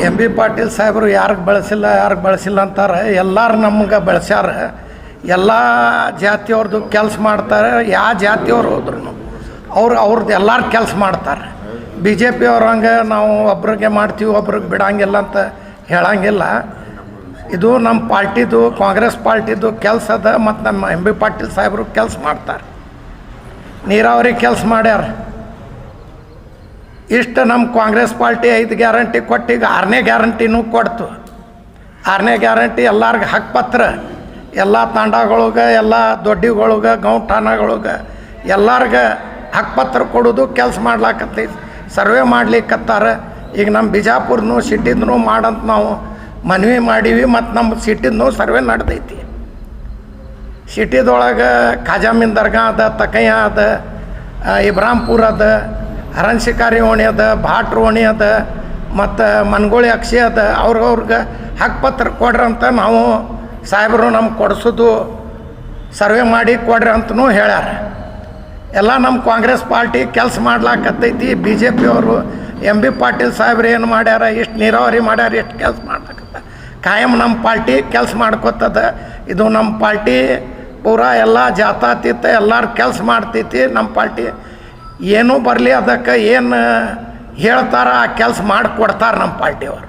M B Patil ಸಾಹೇಬರು ಯಾರಿಗೆ ಬಳಸಿಲ್ಲ ಅಂತಾರೆ. ಎಲ್ಲರೂ ನಮ್ಗೆ ಬೆಳೆಸ್ಯಾರ. ಎಲ್ಲ ಜಾತಿಯವ್ರದ್ದು ಕೆಲಸ ಮಾಡ್ತಾರೆ. ಯಾವ ಜಾತಿಯವ್ರು ಹೋದ್ರು ಅವ್ರದ್ದು ಎಲ್ಲರೂ ಕೆಲಸ ಮಾಡ್ತಾರೆ. ಬಿ ಜೆ ಪಿಯವ್ರು ಹಂಗೆ ನಾವು ಒಬ್ರಿಗೆ ಮಾಡ್ತೀವಿ ಒಬ್ರಿಗೆ ಬಿಡೋಂಗಿಲ್ಲ ಅಂತ ಹೇಳೋಂಗಿಲ್ಲ. ಇದು ನಮ್ಮ ಪಾರ್ಟಿದು, ಕಾಂಗ್ರೆಸ್ ಪಾರ್ಟಿದು ಕೆಲಸ ಅದ. ಮತ್ತು ನಮ್ಮ ಎಂ ಬಿ ಪಾಟೀಲ್ ಸಾಹೇಬರು ಕೆಲಸ ಮಾಡ್ತಾರೆ. ನೀರಾವರಿ ಕೆಲಸ ಮಾಡ್ಯಾರ. ಇಷ್ಟು ನಮ್ಮ ಕಾಂಗ್ರೆಸ್ ಪಾರ್ಟಿ 5 ಗ್ಯಾರಂಟಿ ಕೊಟ್ಟು ಈಗ 6ನೇ ಗ್ಯಾರಂಟಿನೂ ಕೊಡ್ತು. 6ನೇ ಗ್ಯಾರಂಟಿ ಎಲ್ಲರಿಗೆ ಹಕ್ಕುಪತ್ರ, ಎಲ್ಲ ತಾಂಡಗಳಿಗೆ, ಎಲ್ಲ ದೊಡ್ಡಿಗಳಿಗೆ, ಗೌಠಾಣಗಳಿಗೆ ಎಲ್ಲರಿಗೆ ಹಕ್ಕುಪತ್ರ ಕೊಡೋದು ಕೆಲಸ ಮಾಡ್ಲಾಕತ್ತೈತಿ. ಸರ್ವೆ ಮಾಡ್ಲಿಕ್ಕತ್ತಾರ. ಈಗ ನಮ್ಮ ಬಿಜಾಪುರನು ಸಿಟಿದ್ನು ಮಾಡಂತ ನಾವು ಮನವಿ ಮಾಡೀವಿ. ಮತ್ತು ನಮ್ಮ ಸಿಟಿದ್ನು ಸರ್ವೆ ನಡೆದೈತಿ. ಸಿಟಿದೊಳಗೆ ಖಾಜಾಮಿನ್ ದರ್ಗಾ ಅದ, ತಕಯ್ಯ ಅದ, ಇಬ್ರಾಂಪುರ ಅದ, ಹರನ್ಶಿಕಾರಿ ಓಣಿ ಅದ, ಭಾಟ್ರು ಓಣಿ ಅದ, ಮತ್ತು ಮನ್ಗೋಳಿ ಅಕ್ಷಿ ಅದ. ಅವ್ರಿಗೆ ಹಕ್ಕುಪತ್ರ ಕೊಡ್ರಿ ಅಂತ ನಾವು ಸಾಹೇಬರು ನಮ್ಗೆ ಕೊಡಿಸೋದು ಸರ್ವೆ ಮಾಡಿ ಕೊಡ್ರಿ ಅಂತನೂ ಹೇಳ್ಯಾರ. ಎಲ್ಲ ನಮ್ಮ ಕಾಂಗ್ರೆಸ್ ಪಾರ್ಟಿ ಕೆಲಸ ಮಾಡ್ಲಾಕತ್ತೈತಿ. ಬಿ ಜೆ ಪಿಯವರು ಎಂ ಬಿ ಪಾಟೀಲ್ ಸಾಹೇಬ್ರು ಏನು ಮಾಡ್ಯಾರ, ಎಷ್ಟು ನೀರಾವರಿ ಮಾಡ್ಯಾರ, ಎಷ್ಟು ಕೆಲಸ ಮಾಡ್ಲಾಕತ್ತ. ಕಾಯಂ ನಮ್ಮ ಪಾರ್ಟಿ ಕೆಲಸ ಮಾಡ್ಕೊತದ. ಇದು ನಮ್ಮ ಪಾರ್ಟಿ ಪೂರಾ ಎಲ್ಲ ಜಾತಾತೀತ ಎಲ್ಲರೂ ಕೆಲಸ ಮಾಡ್ತೈತಿ. ನಮ್ಮ ಪಾರ್ಟಿ ಏನೂ ಬರಲಿ ಅದಕ್ಕೆ ಏನು ಹೇಳ್ತಾರ ಆ ಕೆಲಸ ಮಾಡಿಕೊಡ್ತಾರೆ ನಮ್ಮ ಪಾರ್ಟಿಯವರು.